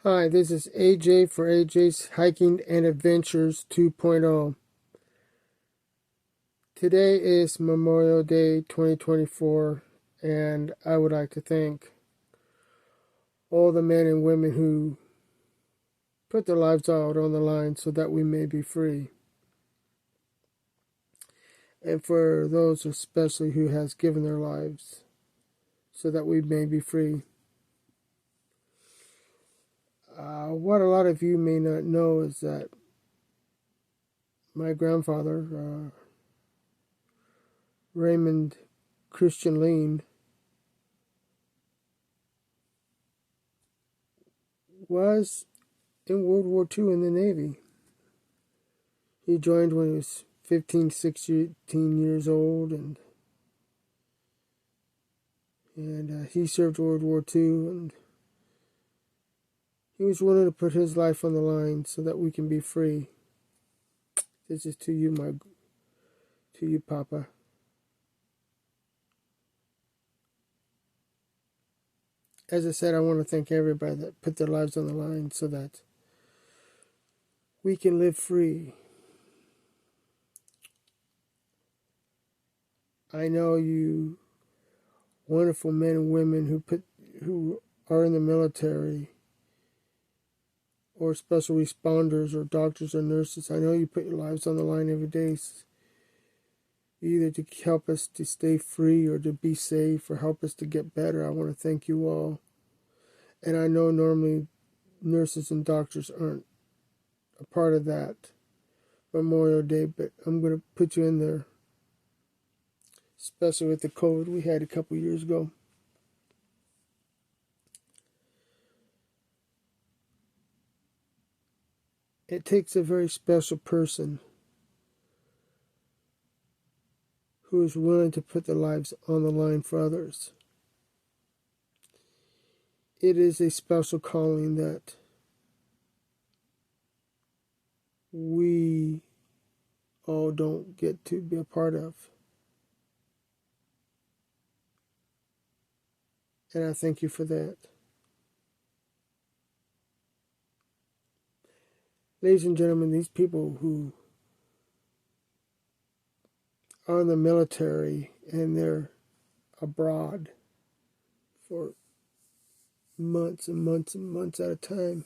Hi, this is AJ for AJ's Hiking and Adventures 2.0. Today is Memorial Day 2024, and I would like to thank all the men and women who put their lives out on the line so that we may be free. And for those especially who has given their lives so that we may be free. What a lot of you may not know is that my grandfather, Raymond Christian Lean, was in World War II in the Navy. He joined when he was 15, 16 years old, and he served World War II, and he was willing to put his life on the line so that we can be free. This is to you, Papa. As I said, I want to thank everybody that put their lives on the line so that we can live free. I know you wonderful men and women who are in the military or special responders or doctors or nurses. I know you put your lives on the line every day, either to help us to stay free or to be safe or help us to get better. I want to thank you all. And I know normally nurses and doctors aren't a part of that Memorial Day, but I'm going to put you in there, especially with the COVID we had a couple years ago. It takes a very special person who is willing to put their lives on the line for others. It is a special calling that we all don't get to be a part of. And I thank you for that. Ladies and gentlemen, these people who are in the military and they're abroad for months and months and months at a time,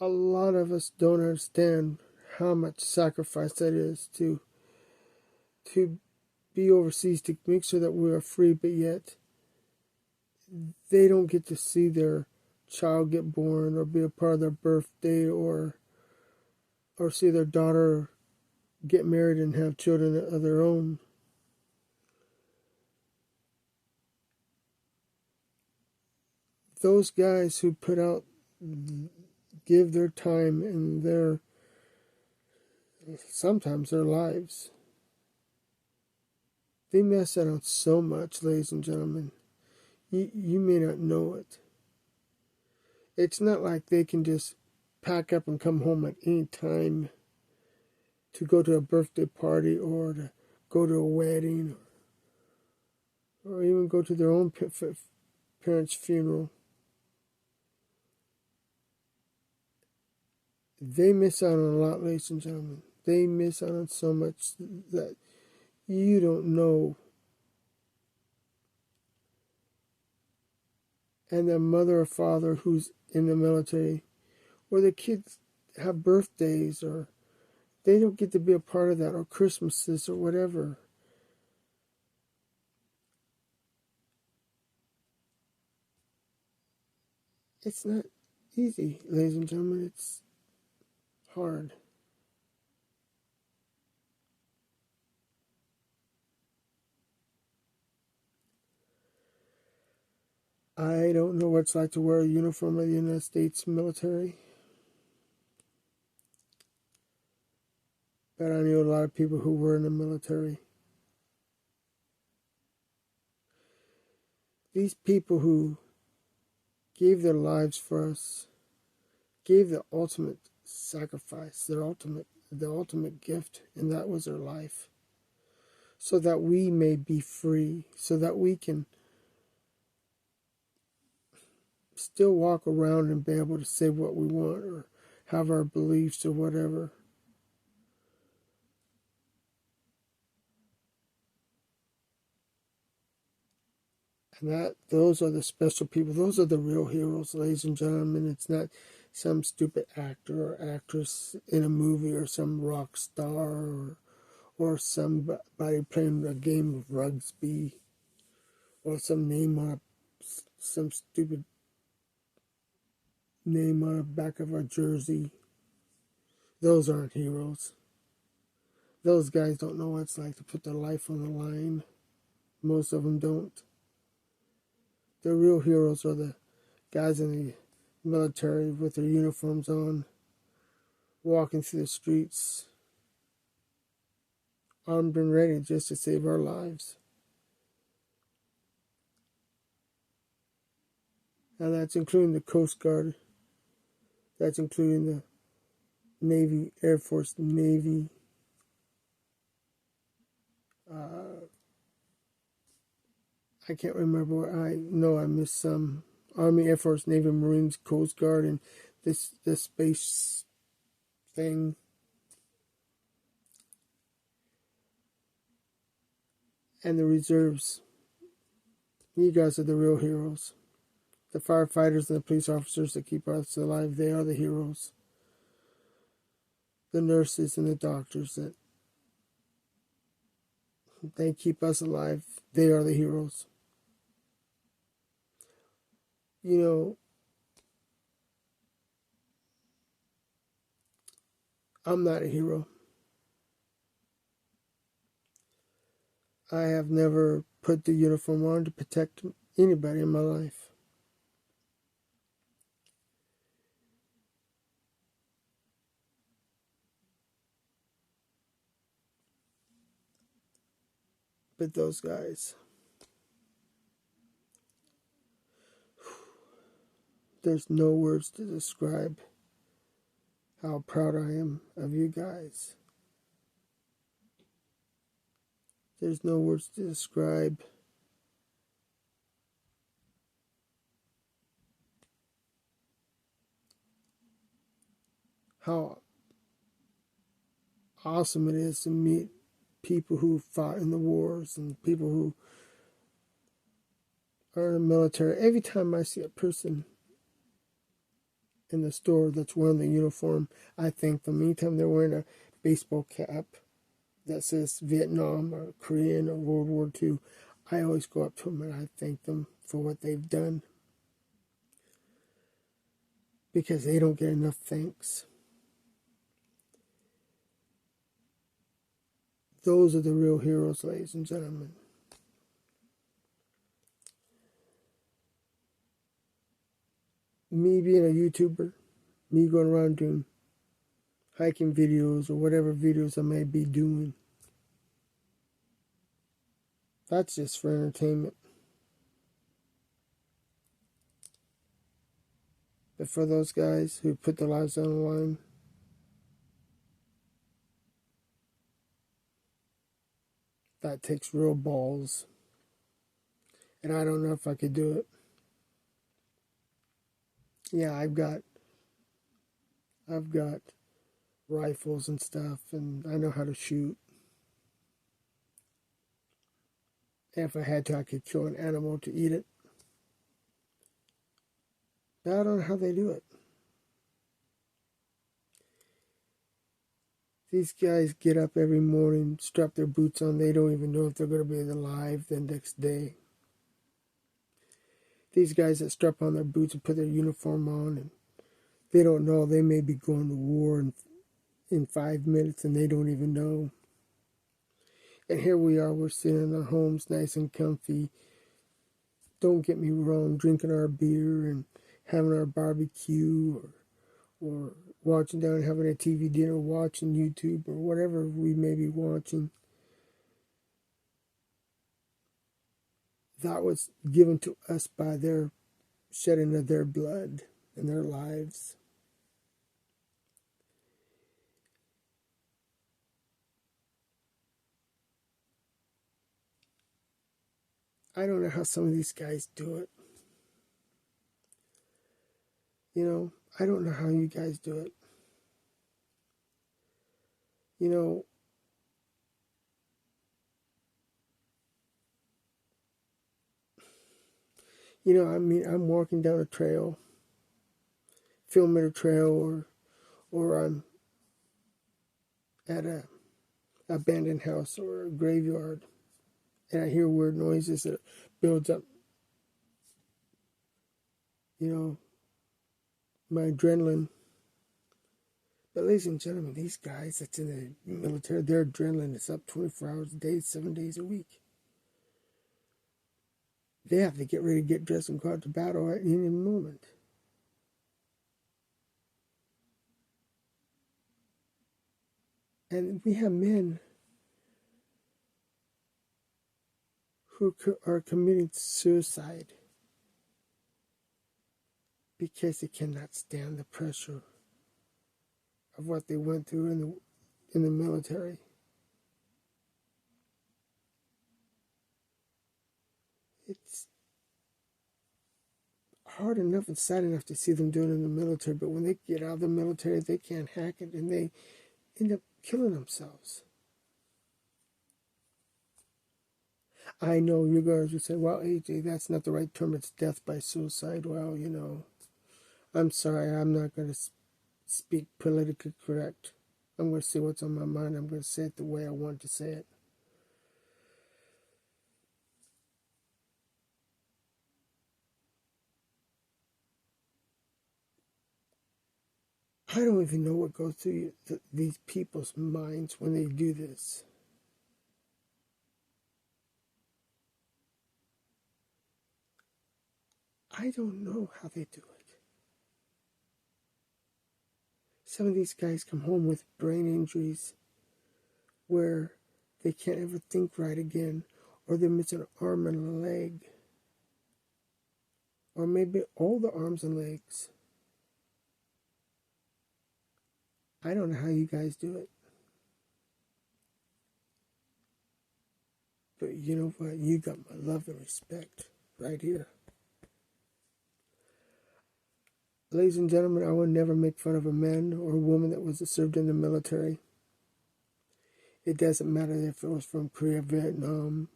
a lot of us don't understand how much sacrifice that is to be overseas, to make sure that we are free, but yet they don't get to see their child get born or be a part of their birthday or see their daughter get married and have children of their own. Those guys who give their time and sometimes their lives, they miss out on so much, ladies and gentlemen. You may not know it. It's not like they can just pack up and come home at any time to go to a birthday party or to go to a wedding or even go to their own parents' funeral. They miss out on a lot, ladies and gentlemen. They miss out on so much that you don't know. And their mother or father who's in the military, or the kids have birthdays, or they don't get to be a part of that, or Christmases, or whatever. It's not easy, ladies and gentlemen. It's hard. I don't know what it's like to wear a uniform of the United States military, but I knew a lot of people who were in the military. These people who gave their lives for us, gave the ultimate sacrifice, the ultimate gift, and that was their life, so that we may be free, so that we can still walk around and be able to say what we want or have our beliefs or whatever. And those are the special people. Those are the real heroes, ladies and gentlemen. It's not some stupid actor or actress in a movie or some rock star or somebody playing a game of rugby or some stupid name on the back of our jersey. Those aren't heroes. Those guys don't know what it's like to put their life on the line. Most of them don't. The real heroes are the guys in the military with their uniforms on, walking through the streets, armed and ready just to save our lives. And that's including the Coast Guard. That's including the Navy, Air Force, Navy. I can't remember. I know I missed some. Army, Air Force, Navy, Marines, Coast Guard, and this space thing. And the reserves. You guys are the real heroes. The firefighters and the police officers that keep us alive, they are the heroes. The nurses and the doctors that they keep us alive, they are the heroes. You know, I'm not a hero. I have never put the uniform on to protect anybody in my life. But those guys, there's no words to describe how proud I am of you guys. There's no words to describe how awesome it is to meet people who fought in the wars and people who are in the military. Every time I see a person in the store that's wearing the uniform, I thank them. Anytime they're wearing a baseball cap that says Vietnam or Korean or World War II, I always go up to them and I thank them for what they've done. Because they don't get enough thanks. Those are the real heroes, ladies and gentlemen. Me being a YouTuber, me going around doing hiking videos or whatever videos I may be doing, that's just for entertainment. But for those guys who put their lives on the line, that takes real balls. And I don't know if I could do it. Yeah, I've got rifles and stuff, and I know how to shoot. And if I had to, I could kill an animal to eat it. But I don't know how they do it. These guys get up every morning, strap their boots on. They don't even know if they're going to be alive the next day. These guys that strap on their boots and put their uniform on, and they don't know they may be going to war in 5 minutes, and they don't even know. And here we are, we're sitting in our homes nice and comfy. Don't get me wrong, drinking our beer and having our barbecue or watching down, having a TV dinner, watching YouTube or whatever we may be watching. That was given to us by their shedding of their blood and their lives. I don't know how some of these guys do it. You know, I don't know how you guys do it. You know, I mean, I'm walking down a trail, filming a trail, or I'm at a abandoned house or a graveyard, and I hear weird noises that builds up, you know, my adrenaline. But ladies and gentlemen, these guys that's in the military, their adrenaline is up 24 hours a day, 7 days a week. They have to get ready to get dressed and go out to battle at any moment. And we have men who are committing suicide because they cannot stand the pressure of what they went through in the military. It's hard enough and sad enough to see them doing it in the military, but when they get out of the military, they can't hack it and they end up killing themselves. I know you guys would say, well, AJ, that's not the right term. It's death by suicide. Well, I'm sorry. I'm not going to speak politically correct. I'm going to say what's on my mind. I'm going to say it the way I want to say it. I don't even know what goes through these people's minds when they do this. I don't know how they do it. Some of these guys come home with brain injuries where they can't ever think right again, or they're missing an arm and a leg, or maybe all the arms and legs. I don't know how you guys do it. But you know what? You got my love and respect right here. Ladies and gentlemen, I would never make fun of a man or a woman that was served in the military. It doesn't matter if it was from Korea, Vietnam,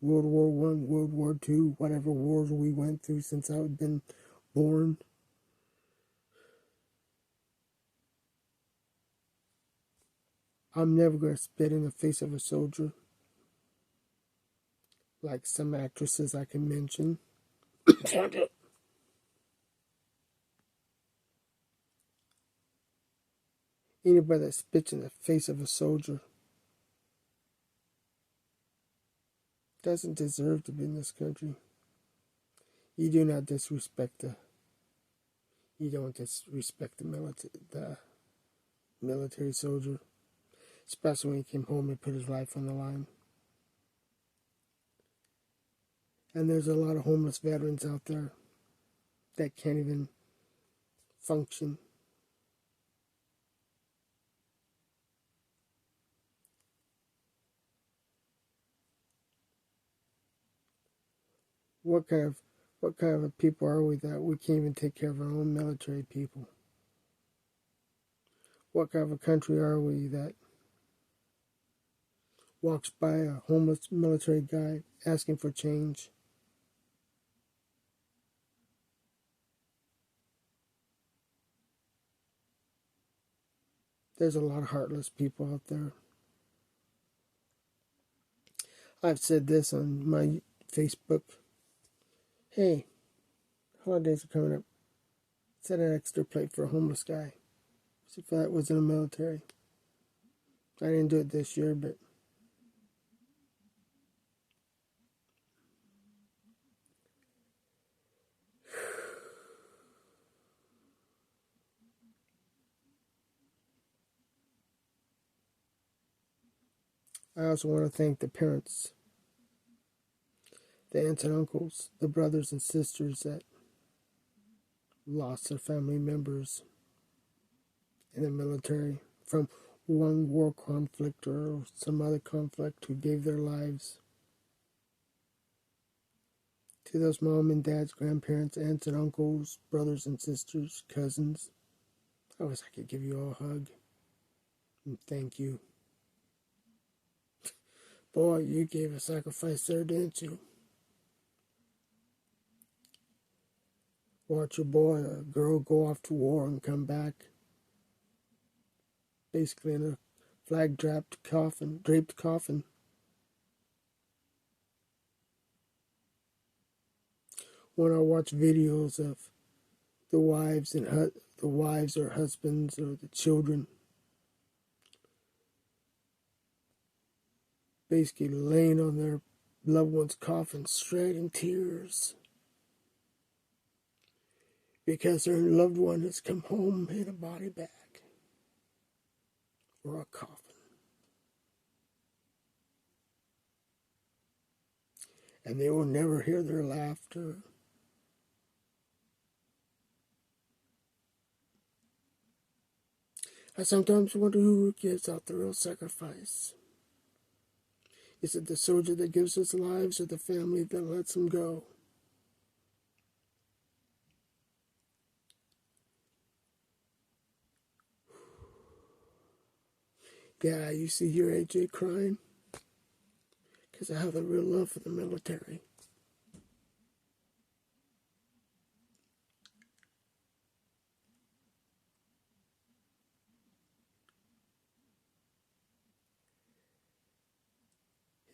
World War I, World War II, whatever wars we went through since I've been born. I'm never going to spit in the face of a soldier, like some actresses I can mention. Anybody that spits in the face of a soldier doesn't deserve to be in this country. You do not disrespect you don't disrespect the military soldier, especially when he came home and put his life on the line. And there's a lot of homeless veterans out there that can't even function. What kind of a people are we that we can't even take care of our own military people? What kind of a country are we that walks by a homeless military guy asking for change? There's a lot of heartless people out there. I've said this on my Facebook. Hey, holidays are coming up. Set an extra plate for a homeless guy. See if that was in the military. I didn't do it this year, but I also want to thank the parents, the aunts and uncles, the brothers and sisters that lost their family members in the military from one war conflict or some other conflict, who gave their lives To those mom and dads, grandparents, aunts and uncles, brothers and sisters, cousins, I wish I could give you all a hug and thank you. Boy, you gave a sacrifice there, didn't you? Watch a boy or a girl go off to war and come back, basically in a draped coffin. When I watch videos of the wives or husbands or the children basically laying on their loved one's coffin, straight in tears, because their loved one has come home in a body bag or a coffin. And they will never hear their laughter. I sometimes wonder who gives out the real sacrifice. Is it the soldier that gives his lives or the family that lets him go? Yeah, you see here AJ crying because I have a real love for the military.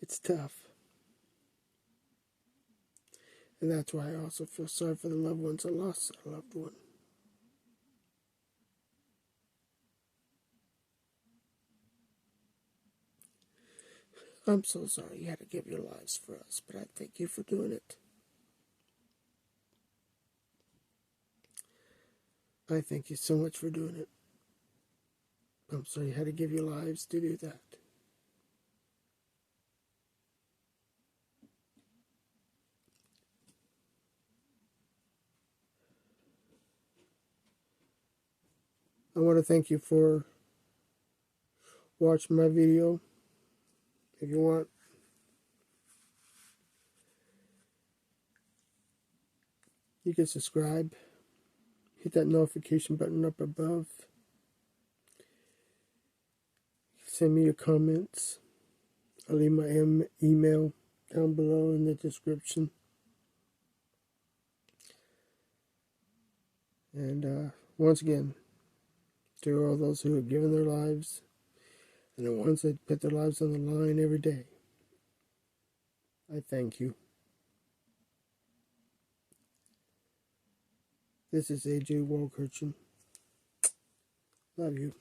It's tough. And that's why I also feel sorry for the loved ones that lost a loved one. I'm so sorry you had to give your lives for us, but I thank you for doing it. I thank you so much for doing it. I'm sorry you had to give your lives to do that. I want to thank you for watching my video. If you want, you can subscribe. Hit that notification button up above. Send me your comments. I'll leave my email down below in the description. And once again, to all those who have given their lives and the ones that put their lives on the line every day, I thank you. This is AJ Walkirchen. Love you.